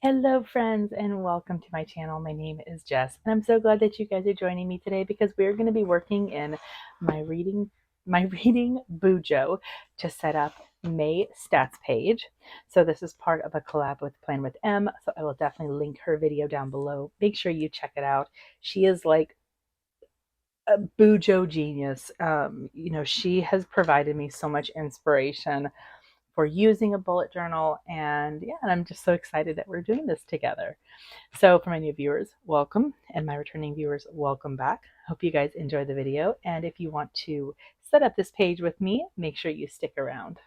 Hello friends and welcome to my channel. My name is Jess and I'm so glad that you guys are joining me today because we're going to be working in my reading Bujo to set up May stats page. So this is part of a collab with Plan with Em, so I will definitely link her video down below. Make sure you check it out. She is like a Bujo genius. She has provided me so much inspiration for using a bullet journal, and I'm just so excited that we're doing this together. So for my new viewers, welcome, and my returning viewers, welcome back. Hope you guys enjoy the video, and if you want to set up this page with me, make sure you stick around.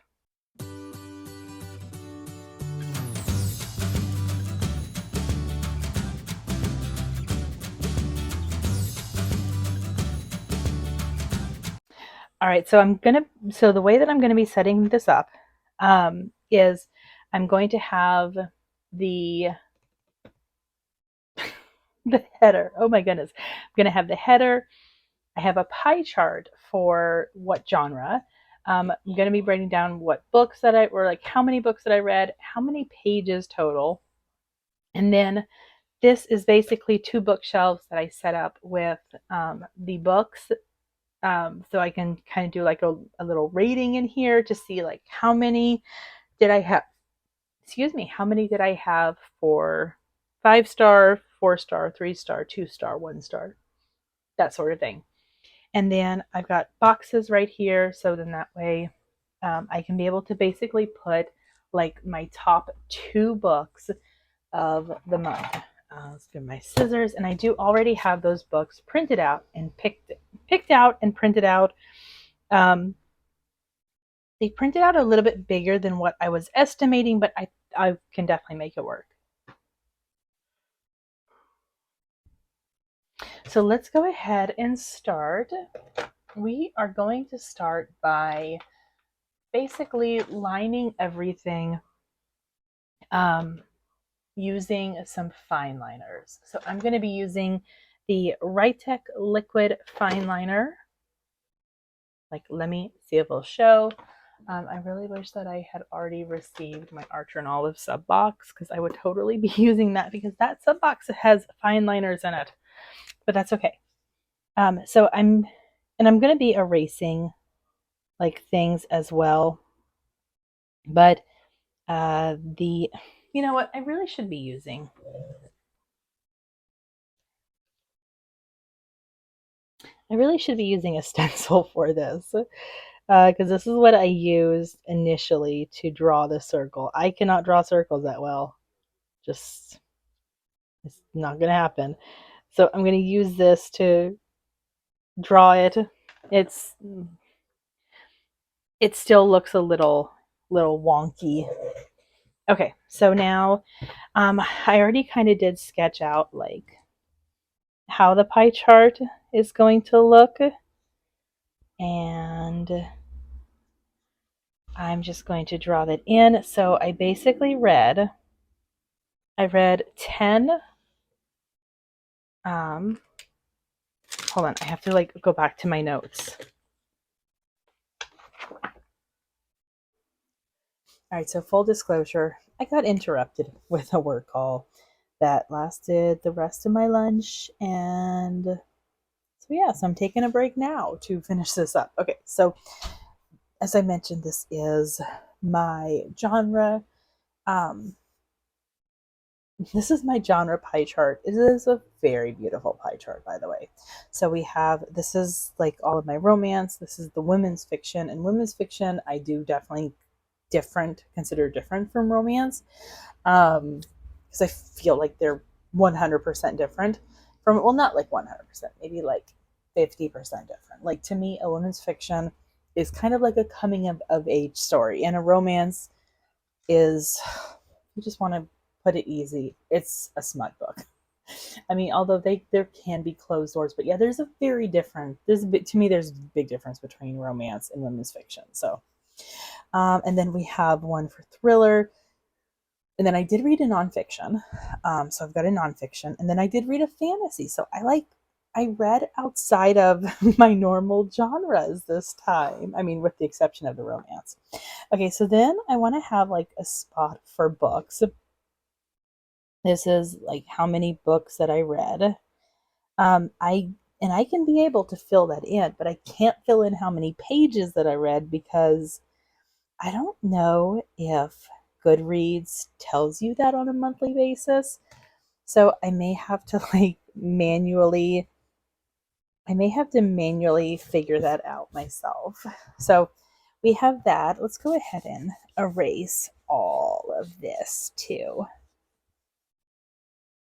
All right, so the way that I'm gonna be setting this up is I'm going to have the the header. Oh my goodness. I'm going to have the header. I have a pie chart for what genre. I'm going to be writing down what books that how many books that I read, how many pages total. And then this is basically two bookshelves that I set up with the books. So I can kind of do like a little rating in here to see like how many did I have, how many did I have for 5-star, 4-star, 3-star, 2-star, 1-star, that sort of thing. And then I've got boxes right here. So then that way I can be able to basically put like my top 2 books of the month. Let's get my scissors. And I do already have those books printed out and picked out and printed out. They printed out a little bit bigger than what I was estimating, but I can definitely make it work. So let's go ahead and start. We are going to start by basically lining everything using some fine liners. So I'm going to be using the Rytec liquid fine liner. Like, let me see if it'll show. I really wish that I had already received my Archer and Olive sub box because I would totally be using that because that sub box has fine liners in it, but that's okay. So I'm going to be erasing like things as well, but you know what, I really should be using a stencil for this because this is what I used initially to draw the circle. I cannot draw circles that well. Just, it's not going to happen. So I'm going to use this to draw it. It still looks a little wonky. Okay, so now I already kind of did sketch out like how the pie chart is going to look, and I'm just going to draw that in. So I basically read 10 hold on, I have to like go back to my notes. All right, so full disclosure, I got interrupted with a work call that lasted the rest of my lunch, and so I'm taking a break now to finish this up. Okay, so as I mentioned, this is my genre. This is my genre pie chart. It is a very beautiful pie chart, by the way. So this is like all of my romance. This is the women's fiction, and women's fiction I do definitely consider different from romance, because I feel like they're 100% different from, well, not like 100%, maybe like 50% different. Like, to me, a women's fiction is kind of like a coming of age story, and a romance is, you just want to put it easy, it's a smut book. I mean, although there can be closed doors, but yeah, there's a big difference between romance and women's fiction. So and then we have one for thriller. And then I did read a nonfiction. So I've got a nonfiction. And then I did read a fantasy. So I read outside of my normal genres this time. I mean, with the exception of the romance. Okay, so then I want to have like a spot for books. This is like how many books that I read. I can be able to fill that in, but I can't fill in how many pages that I read because I don't know if Goodreads tells you that on a monthly basis. So I may have to manually figure that out myself. So we have that. Let's go ahead and erase all of this too.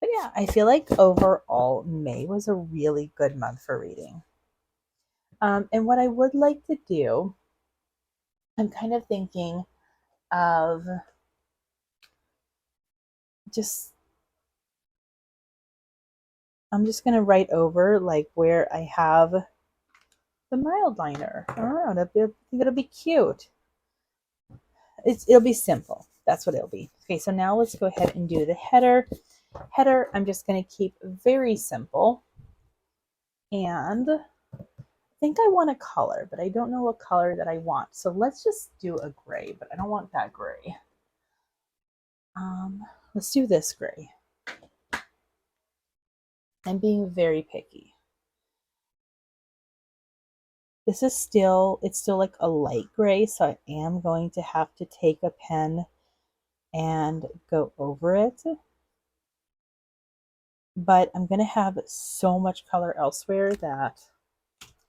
But yeah, I feel like overall May was a really good month for reading. And what I would like to do, I'm kind of thinking of just, I'm just going to write over like where I have the mild liner. I don't know, I think it'll be cute. It'll be simple. That's what it'll be. Okay, so now let's go ahead and do the header. Header, I'm just going to keep very simple. And I think I want a color, but I don't know what color that I want. So let's just do a gray, but I don't want that gray. Let's do this gray. I'm being very picky. This is still, it's still like a light gray, so I am going to have to take a pen and go over it. But I'm going to have so much color elsewhere that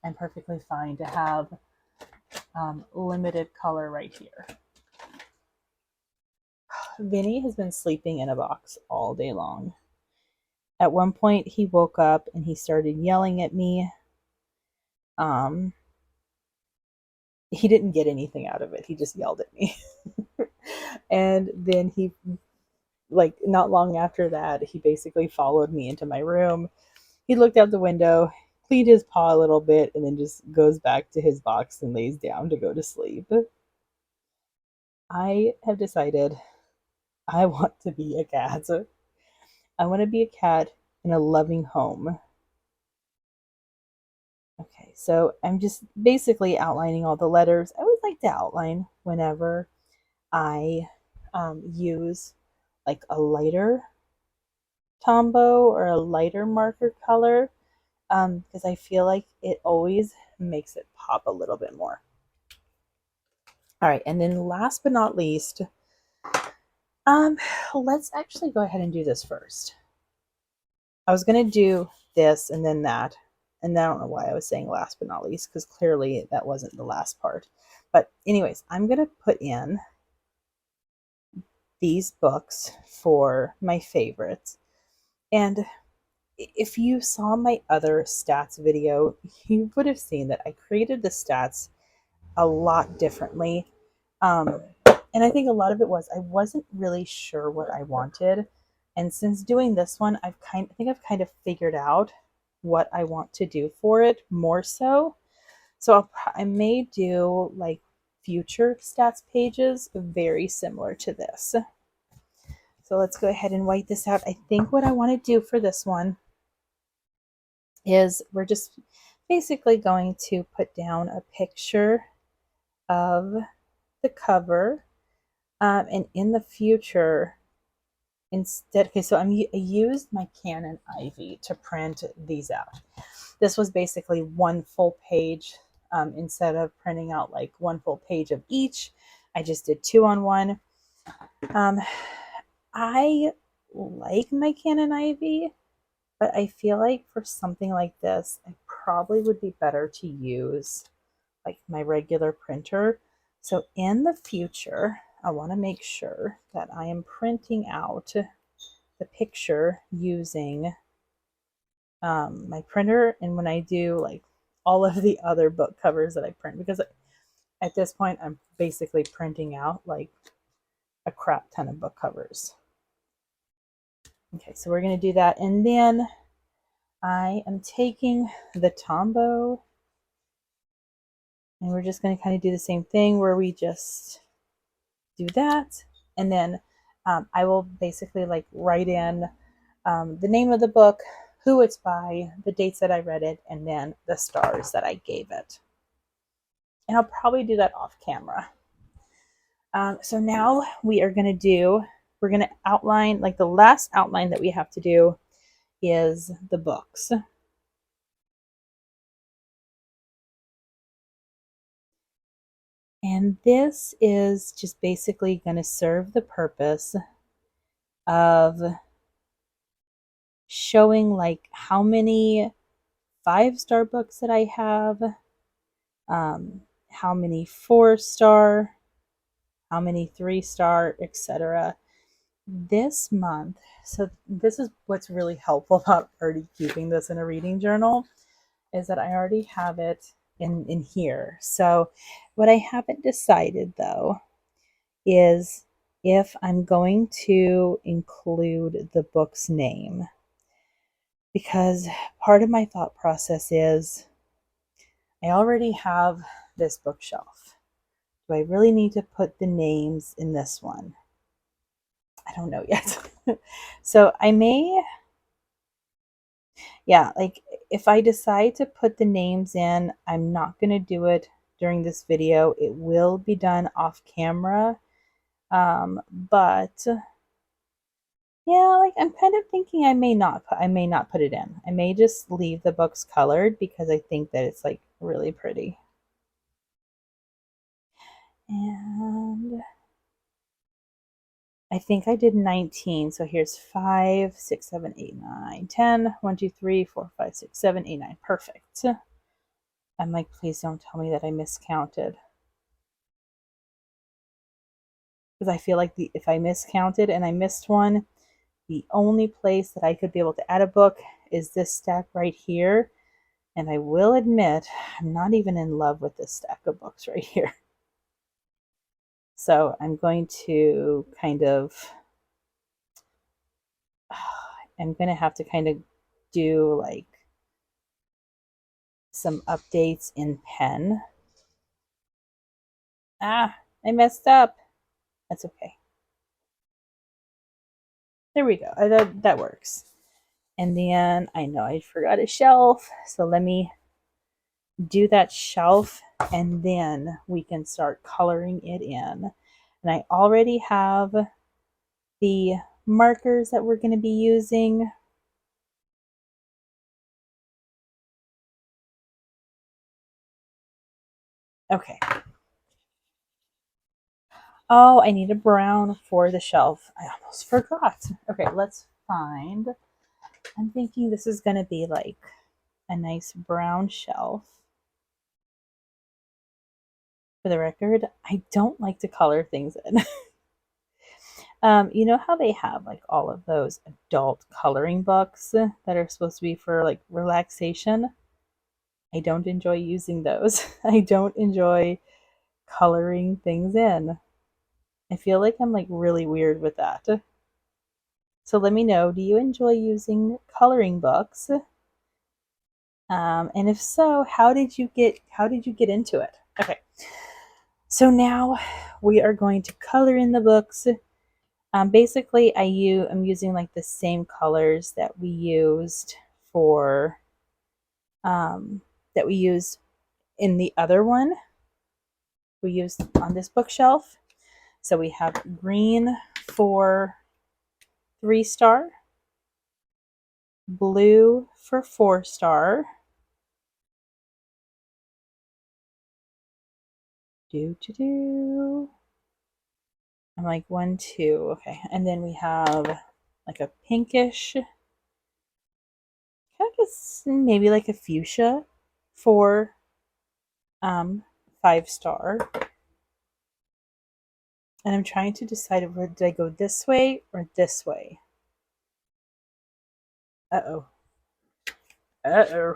I'm perfectly fine to have limited color right here. Vinny has been sleeping in a box all day long. At one point, he woke up and he started yelling at me. He didn't get anything out of it. He just yelled at me. And then he, like, not long after that, he basically followed me into my room. He looked out the window, cleaned his paw a little bit, and then just goes back to his box and lays down to go to sleep. I have decided I want to be a cat. I want to be a cat in a loving home. Okay, so I'm just basically outlining all the letters. I always like to outline whenever I use like a lighter Tombow or a lighter marker color because I feel like it always makes it pop a little bit more. All right, and then last but not least, let's actually go ahead and do this first. I was going to do this and then that, and I don't know why I was saying last but not least because clearly that wasn't the last part. But anyways, I'm going to put in these books for my favorites. And if you saw my other stats video, you would have seen that I created the stats a lot differently. And I think a lot of it was I wasn't really sure what I wanted. And since doing this one, I think I've kind of figured out what I want to do for it more so. So I may do like future stats pages very similar to this. So let's go ahead and white this out. I think what I want to do for this one is we're just basically going to put down a picture of the cover. And in the future, instead, okay, so I used my Canon Ivy to print these out. This was basically one full page. Instead of printing out like one full page of each, I just did 2 on 1. I like my Canon Ivy, but I feel like for something like this, I probably would be better to use like my regular printer. So in the future, I want to make sure that I am printing out the picture using my printer, and when I do like all of the other book covers that I print, because at this point I'm basically printing out like a crap ton of book covers. Okay, so we're going to do that, and then I am taking the Tombow and we're just going to kind of do the same thing where we just do that, and then I will basically like write in the name of the book, who it's by, the dates that I read it, and then the stars that I gave it. And I'll probably do that off camera. So now we're going to we're going to outline, like the last outline that we have to do is the books. And this is just basically going to serve the purpose of showing like how many 5-star books that I have, how many 4-star, how many 3-star, etc. This month, so this is what's really helpful about already keeping this in a reading journal, is that I already have it in here. So what I haven't decided though is if I'm going to include the book's name, because part of my thought process is I already have this bookshelf. Do I really need to put the names in this one? I don't know yet. So I may, yeah, like if I decide to put the names in, I'm not going to do it during this video. It will be done off camera. But yeah, like I'm kind of thinking I may not put it in. I may just leave the books colored because I think that it's like really pretty. And I think I did 19. So here's 5, 6, 7, 8, 9, 10. 1, 2, 3, 4, 5, 6, 7, 8, 9. Perfect. I'm like, please don't tell me that I miscounted. Because I feel like if I miscounted and I missed one, the only place that I could be able to add a book is this stack right here. And I will admit, I'm not even in love with this stack of books right here. So I'm going to I'm going to have to kind of do like some updates in pen. Ah, I messed up. That's okay. There we go. That works. And then I know I forgot a shelf. So let me do that shelf and then we can start coloring it in. And I already have the markers that we're going to be using. Okay. Oh, I need a brown for the shelf. I almost forgot. Okay, let's find. I'm thinking this is going to be like a nice brown shelf. For the record, I don't like to color things in. You know how they have like all of those adult coloring books that are supposed to be for like relaxation? I don't enjoy using those. I don't enjoy coloring things in. I feel like I'm like really weird with that. So let me know, do you enjoy using coloring books? And if so, how did you get into it? Okay. So now we are going to color in the books. Basically, I'm using like the same colors that we used for that we used in the other one we used on this bookshelf. So we have green for 3-star, blue for 4-star, I'm like 1, 2, okay, and then we have like a pinkish, I guess maybe like a fuchsia for 5-star. And I'm trying to decide if did I go this way or this way. Uh-oh. Uh-oh.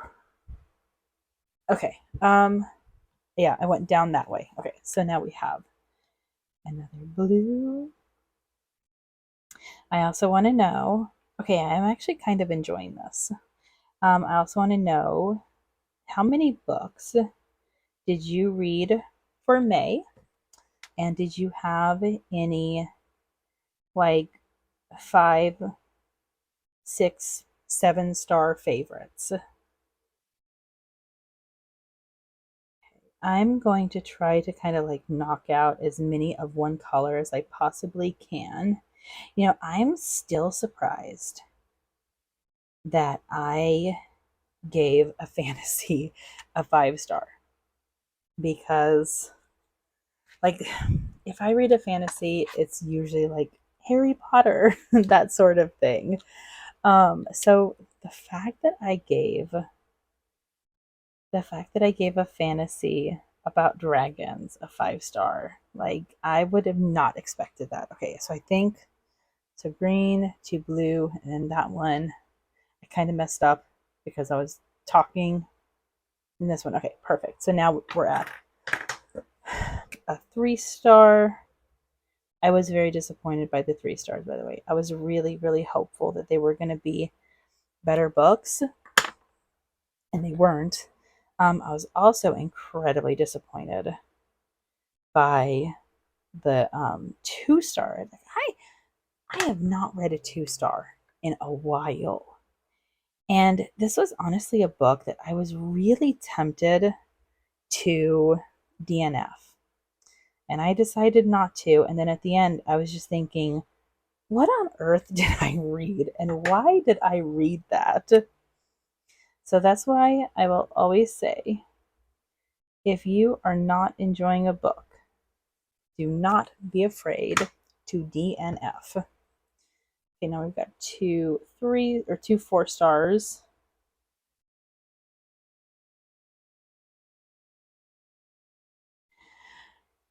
Okay. Yeah, I went down that way. Okay, so now we have another blue. I also want to know, okay, I'm actually kind of enjoying this. I also want to know how many books did you read for May? And did you have any like 5, 6, 7-star favorites? I'm going to try to kind of like knock out as many of one color as I possibly can. I'm still surprised that I gave a fantasy a 5 star because, like, if I read a fantasy, it's usually like Harry Potter, that sort of thing. So the fact that I gave a fantasy about dragons a 5 star, like, I would have not expected that. Okay, so I think so green to blue, and then that one I kind of messed up because I was talking in this one. Okay, perfect. So now we're at a 3 star. I was very disappointed by the 3 stars, by the way. I was really, really hopeful that they were going to be better books, and they weren't. I was also incredibly disappointed by the 2 star. I have not read a 2 star in a while. And this was honestly a book that I was really tempted to DNF. And I decided not to. And then at the end, I was just thinking, what on earth did I read? And why did I read that? So that's why I will always say, if you are not enjoying a book, do not be afraid to DNF. Okay, now we've got 2 4 stars.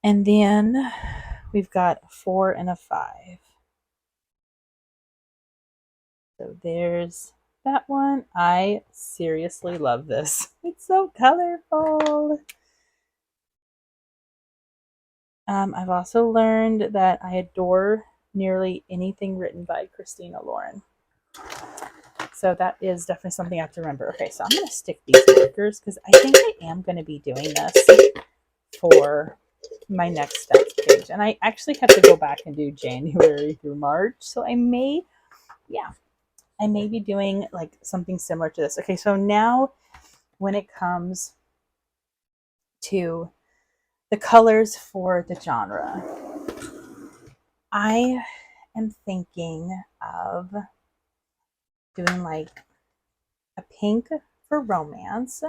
And then we've got a 4 and a 5. So there's that one. I seriously love this. It's so colorful. I've also learned that I adore nearly anything written by Christina Lauren. So that is definitely something I have to remember. Okay, so I'm going to stick these markers because I think I am going to be doing this for my next stats page. And I actually have to go back and do January through March. So I may be doing like something similar to this. Okay, so now when it comes to the colors for the genre, I am thinking of doing like a pink for romance.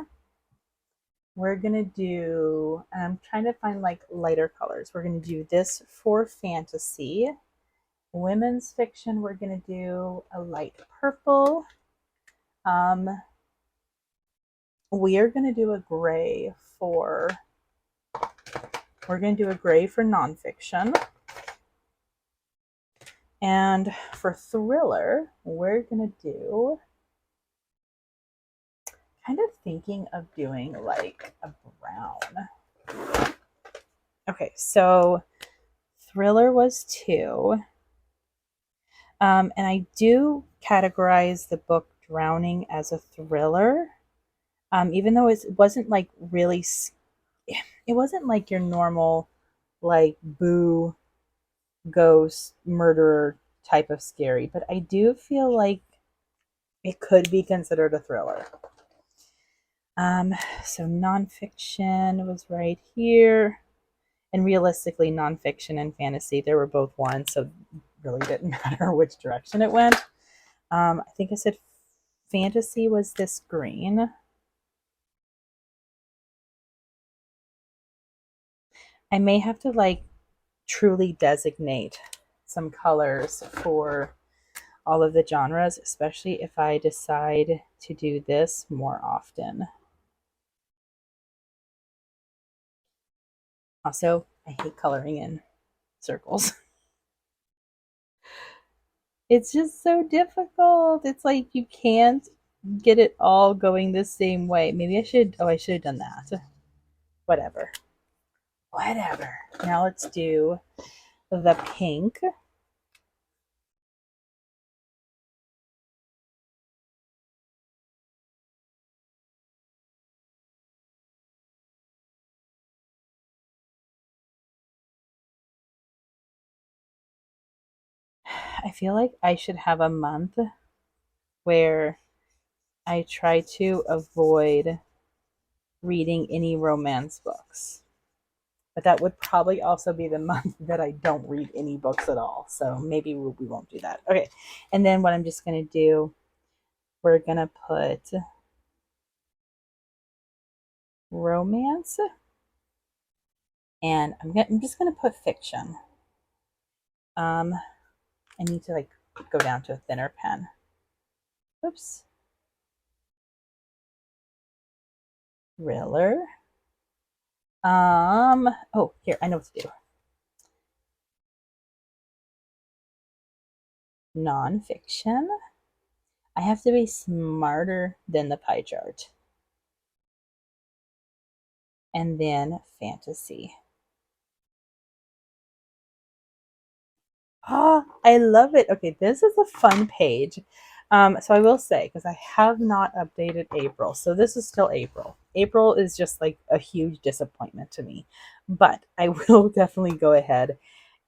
We're gonna do, I'm trying to find like lighter colors. We're gonna do this for fantasy. Women's fiction, we're gonna do a light purple. We are gonna do a gray for, we're gonna do a gray for nonfiction. And for thriller, we're gonna do, kind of thinking of doing like a brown. Okay, so thriller was 2. And I do categorize the book Drowning as a thriller, even though it wasn't like really, it wasn't like your normal, like, boo, ghost, murderer type of scary, but I do feel like it could be considered a thriller. So nonfiction was right here. And realistically, nonfiction and fantasy, they were both 1, so it really didn't matter which direction it went. I think I said fantasy was this green. I may have to like truly designate some colors for all of the genres, especially if I decide to do this more often. Also, I hate coloring in circles. It's just so difficult. It's like you can't get it all going the same way. Maybe I should have done that. Whatever. Now let's do the pink. I feel like I should have a month where I try to avoid reading any romance books. but that would probably also be the month that I don't read any books at all. So maybe we won't do that. Okay. And then what I'm just going to do, we're going to put romance, and I'm just going to put fiction. I need to like go down to a thinner pen. Oops. Thriller. Oh, here, I know what to do. Nonfiction. I have to be smarter than the pie chart. And then fantasy. Oh, I love it. Okay, this is a fun page. So I will say, because I have not updated April, so this is still April. April is just like a huge disappointment to me, but I will definitely go ahead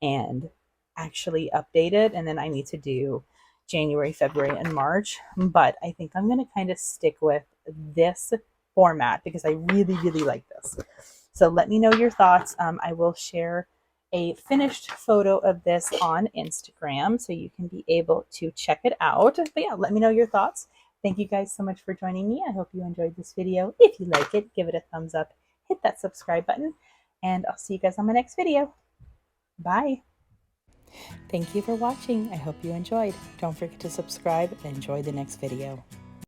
and actually update it. And then I need to do January, February, and March. But I think I'm going to kind of stick with this format because I really, really like this. So let me know your thoughts. I will share a finished photo of this on Instagram so you can be able to check it out. But yeah, let me know your thoughts. Thank you guys so much for joining me. I hope you enjoyed this video. If you like it, give it a thumbs up, hit that subscribe button, and I'll see you guys on my next video. Bye. Thank you for watching. I hope you enjoyed. Don't forget to subscribe and enjoy the next video.